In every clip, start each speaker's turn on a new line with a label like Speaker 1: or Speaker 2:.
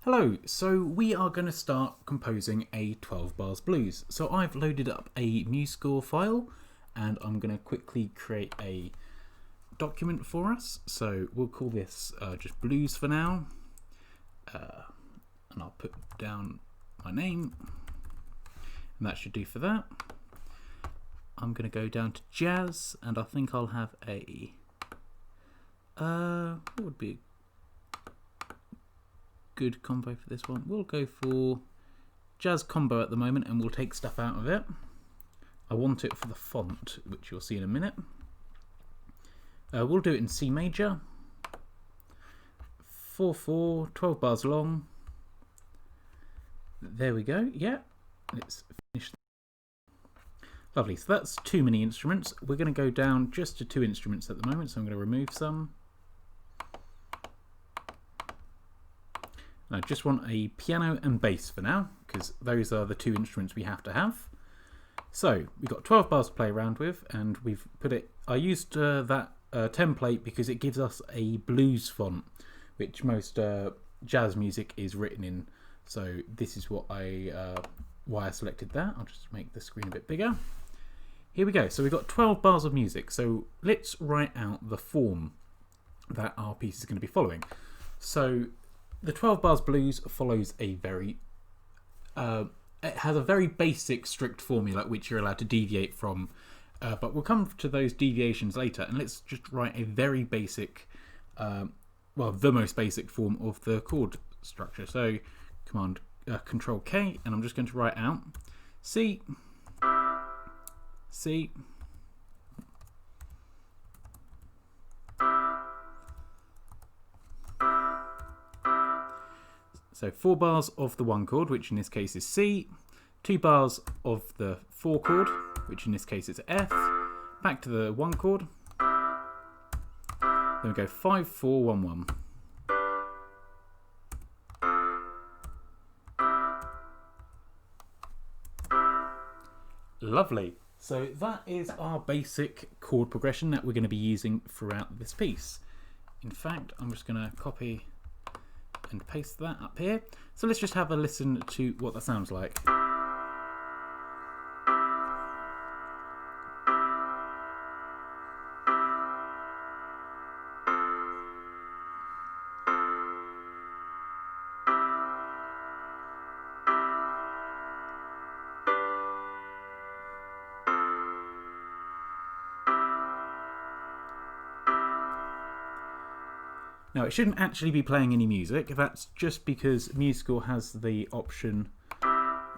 Speaker 1: Hello, so we are going to start composing a 12 bars blues. So I've loaded up a MuseScore file and I'm going to quickly create a document for us. So we'll call this just blues for now. And I'll put down my name and that should do for that. I'm going to go down to jazz and I think I'll have a what would be good combo for this one? We'll go for jazz combo at the moment and we'll take stuff out of it. I want it for the font, which you'll see in a minute. We'll do it in C major, 4/4, 12 bars long. There we go. Yeah, let's finish. Lovely. So that's too many instruments. We're going to go down just to 2 instruments at the moment, so I'm going to remove some. I just want a piano and bass for now, because those are the 2 instruments we have to have. So we've got 12 bars to play around with, and we've put it. I used that template because it gives us a blues font, which most jazz music is written in. So this is what why I selected that. I'll just make the screen a bit bigger. Here we go. So we've got 12 bars of music. So let's write out the form that our piece is going to be following. So the 12 bars blues follows a very, it has a very basic strict formula which you're allowed to deviate from, but we'll come to those deviations later, and let's just write a very basic, well, the most basic form of the chord structure. So command Control K, and I'm just going to write out C, C, so 4 bars of the 1 chord, which in this case is C, 2 bars of the 4 chord, which in this case is F, back to the 1 chord, then we go 5, 4, 1, 1. Lovely. So that is our basic chord progression that we're going to be using throughout this piece. In fact, I'm just going to copy and paste that up here. So let's just have a listen to what that sounds like. Now, it shouldn't actually be playing any music. That's just because MuseScore has the option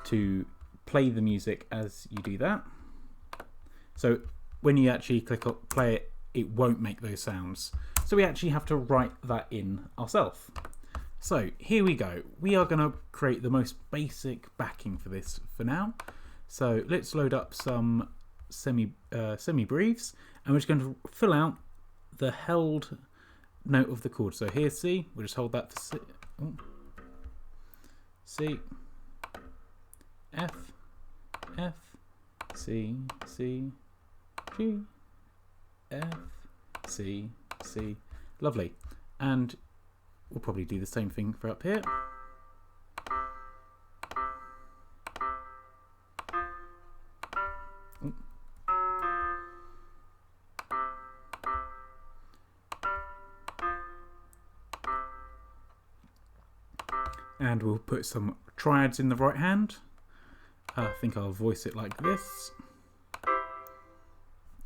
Speaker 1: to play the music as you do that. So when you actually click on play it, it won't make those sounds. So we actually have to write that in ourselves. So here we go. We are going to create the most basic backing for this for now. So let's load up some semi-breathes, and we're just going to fill out the held note of the chord. So here's C, we'll just hold that for C, C, F, F, C, C, G, F, C, C. Lovely. And we'll probably do the same thing for up here. And we'll put some triads in the right hand. I think I'll voice it like this.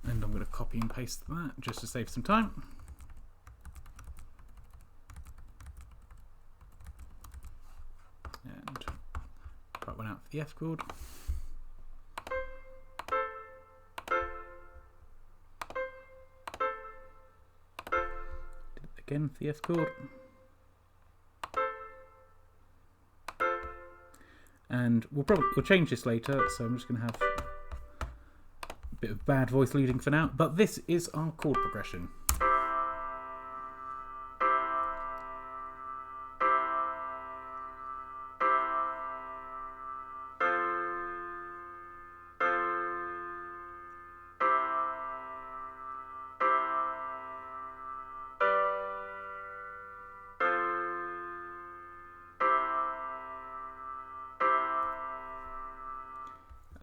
Speaker 1: And I'm going to copy and paste that just to save some time. And write one out for the F chord. Do it again for the F chord. And we'll change this later, so I'm just going to have a bit of bad voice leading for now. But this is our chord progression.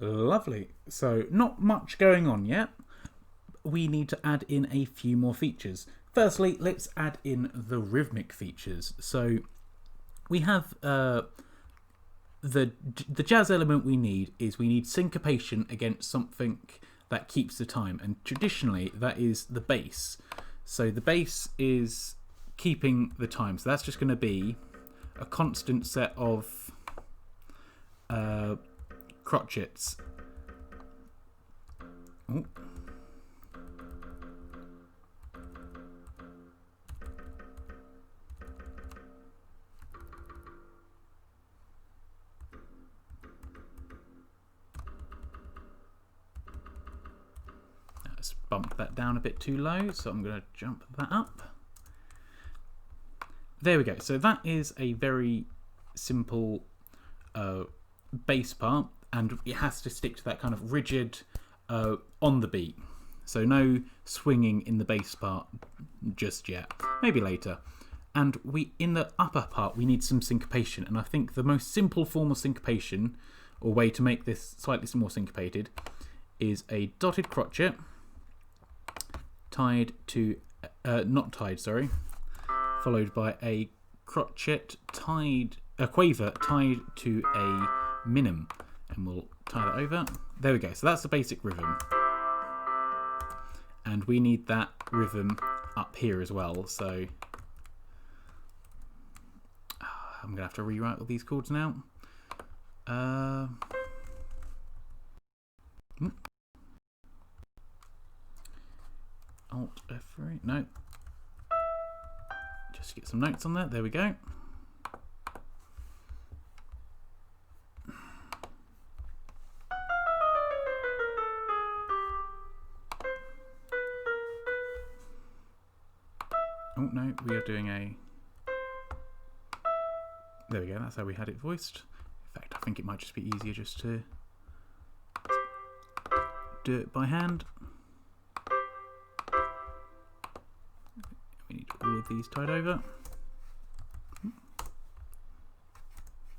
Speaker 1: Lovely. So not much going on yet. We need to add in a few more features. Firstly, let's add in the rhythmic features. So we have the jazz element we need syncopation against something that keeps the time, and traditionally that is the bass. So the bass is keeping the time. So that's just going to be a constant set of crotchets. Ooh. Let's bump that down a bit too low, so I'm going to jump that up. There we go. So that is a very simple bass part, and it has to stick to that kind of rigid on the beat. So no swinging in the bass part just yet. Maybe later. And in the upper part we need some syncopation, and I think the most simple form of syncopation, or way to make this slightly more syncopated, is a dotted crotchet tied to followed by a crotchet a quaver tied to a minim, and we'll tie that over. There we go. So that's the basic rhythm, and we need that rhythm up here as well. So I'm gonna have to rewrite all these chords now. Alt F3. No. Just get some notes on there. There we go. Oh no, we are doing a... There we go, that's how we had it voiced. In fact, I think it might just be easier just to do it by hand. We need all of these tied over.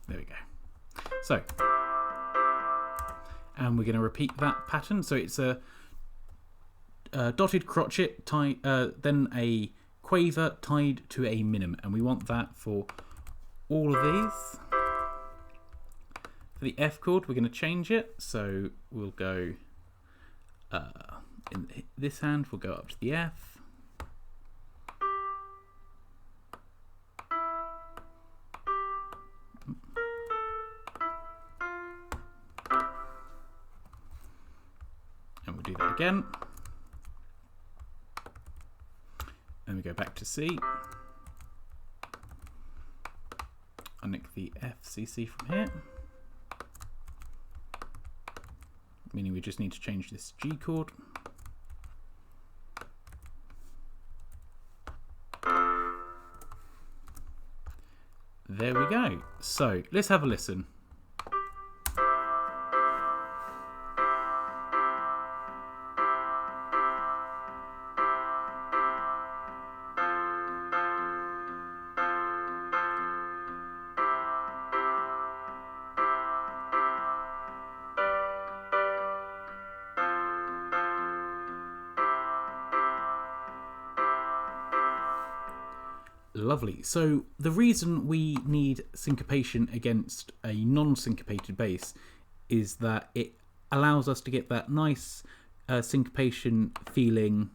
Speaker 1: There we go. So, and we're going to repeat that pattern. So it's a dotted crotchet, then a quaver tied to a minim, and we want that for all of these. For the F chord, we're going to change it. So we'll go in this hand, we'll go up to the F. And we'll do that again. And we go back to C. I'll nick the F, C, C from here. Meaning we just need to change this G chord. There we go. So let's have a listen. Lovely. So the reason we need syncopation against a non-syncopated bass is that it allows us to get that nice syncopation feeling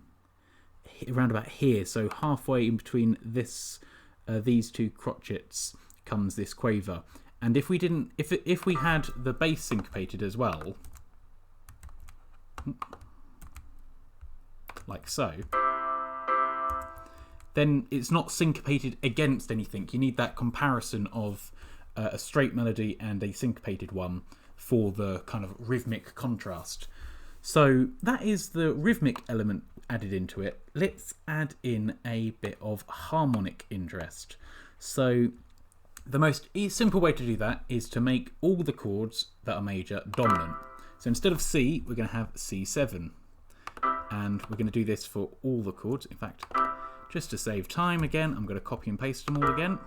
Speaker 1: around about here. So halfway in between this, these two crotchets comes this quaver. And if we didn't, if we had the bass syncopated as well, like so, then it's not syncopated against anything. You need that comparison of a straight melody and a syncopated one for the kind of rhythmic contrast. So that is the rhythmic element added into it. Let's add in a bit of harmonic interest. So the most simple way to do that is to make all the chords that are major dominant. So instead of C, we're going to have C7. And we're going to do this for all the chords. In fact, just to save time again, I'm going to copy and paste them all again.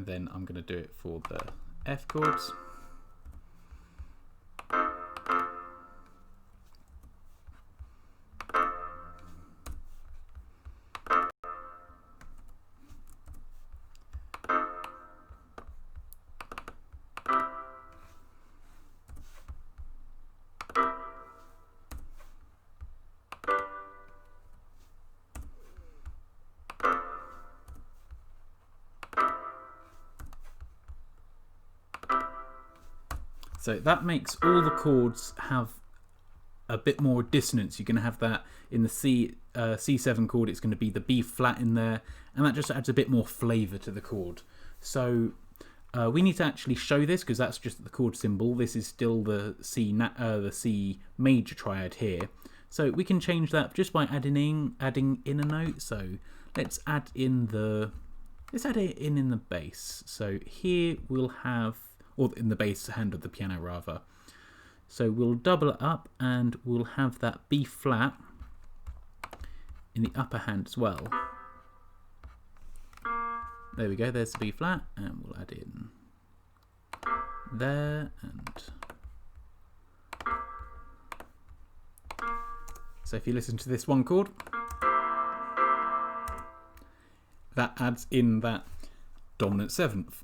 Speaker 1: And then I'm going to do it for the F chords. So that makes all the chords have a bit more dissonance. You're going to have that in the C7 chord, it's going to be the B flat in there, and that just adds a bit more flavour to the chord. So we need to actually show this because that's just the chord symbol. This is still the C major triad here. So we can change that just by adding in a note. So let's add it in the bass. So here we'll have, or in the bass hand of the piano rather. So we'll double it up and we'll have that B flat in the upper hand as well. There we go, there's the B flat, and we'll add in there, and so if you listen to this one chord, that adds in that dominant seventh.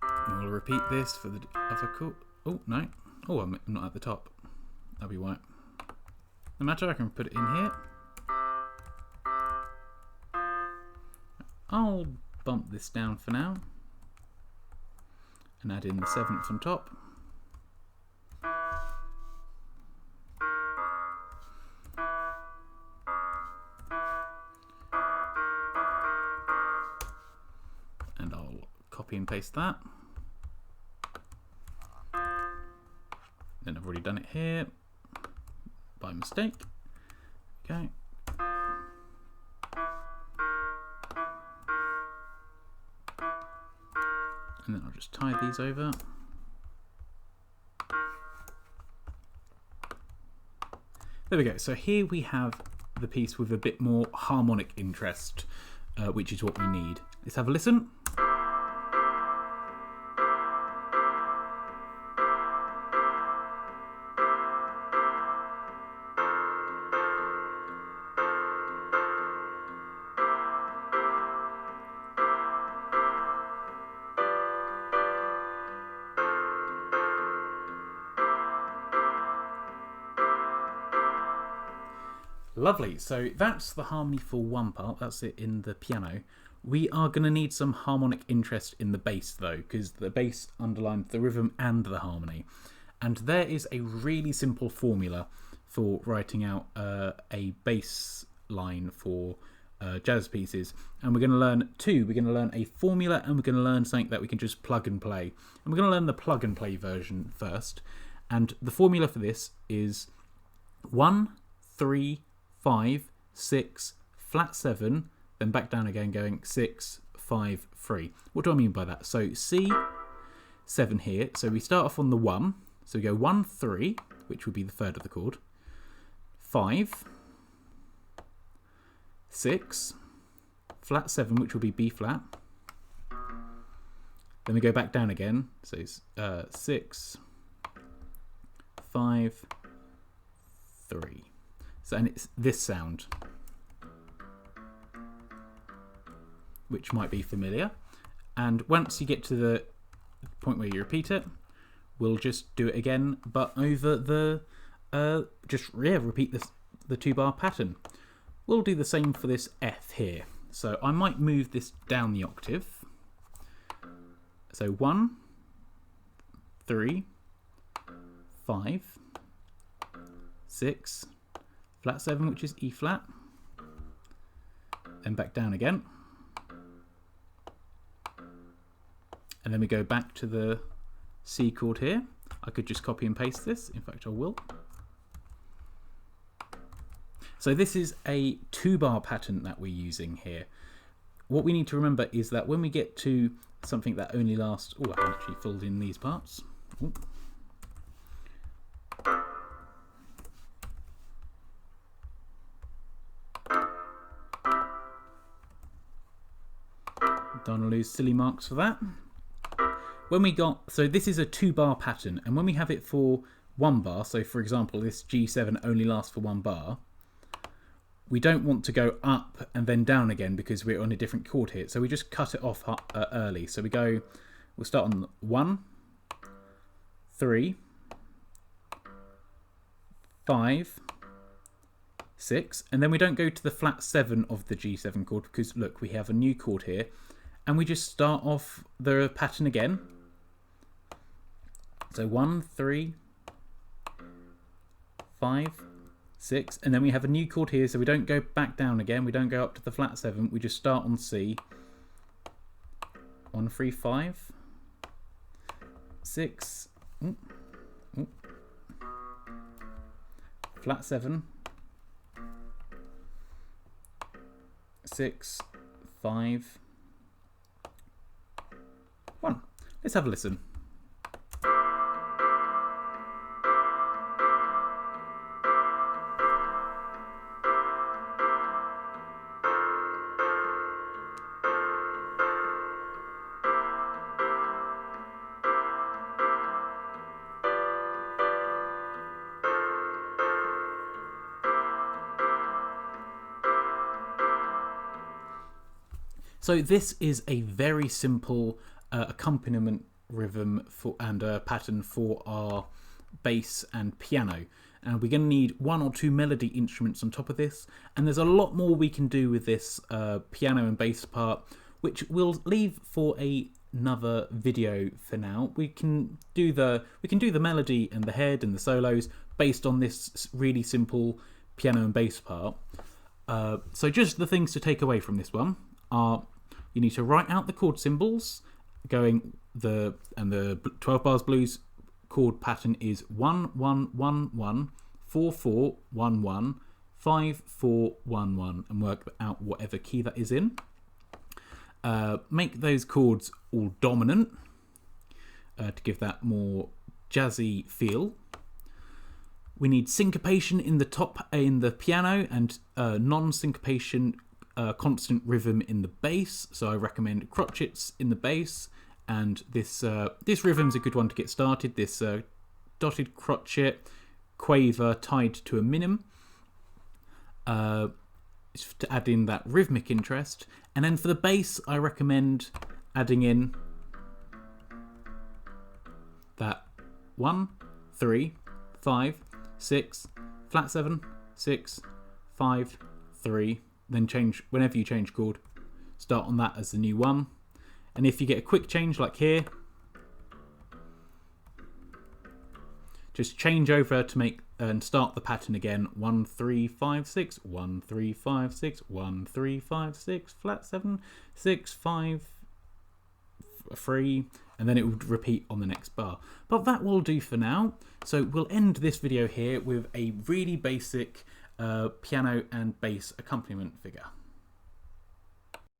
Speaker 1: And we'll repeat this for the other chord. Oh, no. Oh, I'm not at the top. That'll be why. No matter, I can put it in here. I'll bump this down for now and add in the seventh on top. And I'll copy and paste that. Then I've already done it here by mistake. Okay. And then I'll just tie these over. There we go. So here we have the piece with a bit more harmonic interest, which is what we need. Let's have a listen. Lovely, so that's the harmony for one part, that's it in the piano. We are going to need some harmonic interest in the bass though, because the bass underlines the rhythm and the harmony. And there is a really simple formula for writing out a bass line for jazz pieces. And we're going to learn two. We're going to learn a formula and we're going to learn something that we can just plug and play. And we're going to learn the plug and play version first. And the formula for this is 1, 3, 5, 6, flat 7, then back down again going 6, 5, 3. What do I mean by that? So C, 7 here. So we start off on the 1. So we go 1, 3, which would be the third of the chord. 5, 6, flat 7, which will be B flat. Then we go back down again. So 6, 5, 3. So, and it's this sound, which might be familiar. And once you get to the point where you repeat it, we'll just do it again, but over the, repeat the 2-bar pattern. We'll do the same for this F here. So I might move this down the octave. So 1, 3, 5, 6, flat 7, which is E flat, then back down again, and then we go back to the C chord here. I could just copy and paste this, in fact I will. So this is a 2-bar pattern that we're using here. What we need to remember is that when we get to something that only lasts, I can actually fold in these parts. Ooh. Don't want to lose silly marks for that. When we got, so this is a 2-bar pattern, and when we have it for 1 bar, so for example this G7 only lasts for 1 bar, we don't want to go up and then down again because we're on a different chord here. So we just cut it off early. So we'll start on 1, 3, 5, 6, and then we don't go to the flat 7 of the G7 chord because look, we have a new chord here, and we just start off the pattern again. So 1, 3, 5, 6, and then we have a new chord here, so we don't go back down again, we don't go up to the flat 7, we just start on C. 1, 3, 5, 6, flat 7, 6, 5, 1. Let's have a listen. So this is a very simple accompaniment rhythm and pattern for our bass and piano. And we're going to need 1 or 2 melody instruments on top of this. And there's a lot more we can do with this piano and bass part, which we'll leave for another video for now. We can do the melody and the head and the solos based on this really simple piano and bass part. So just the things to take away from this one are you need to write out the chord symbols and the 12 bars blues chord pattern is 1 1 1 1 4 4 1 1 5 4 1 1 and work out whatever key that is in. Make those chords all dominant to give that more jazzy feel. We need syncopation in the piano and non-syncopation constant rhythm in the bass. So I recommend crotchets in the bass, and this rhythm's a good one to get started. This dotted crotchet quaver tied to a minim to add in that rhythmic interest. And then for the bass, I recommend adding in that 1 3 5 6 flat 7 6 5 3. Then change whenever you change chord, start on that as the new 1. And if you get a quick change like here, just change over to make and start the pattern again. 1 3 5 6 1 3 5 6 1 3 5 6 flat 7 6 5 3, and then it would repeat on the next bar. But that will do for now. So we'll end this video here with a really basic piano and bass accompaniment figure.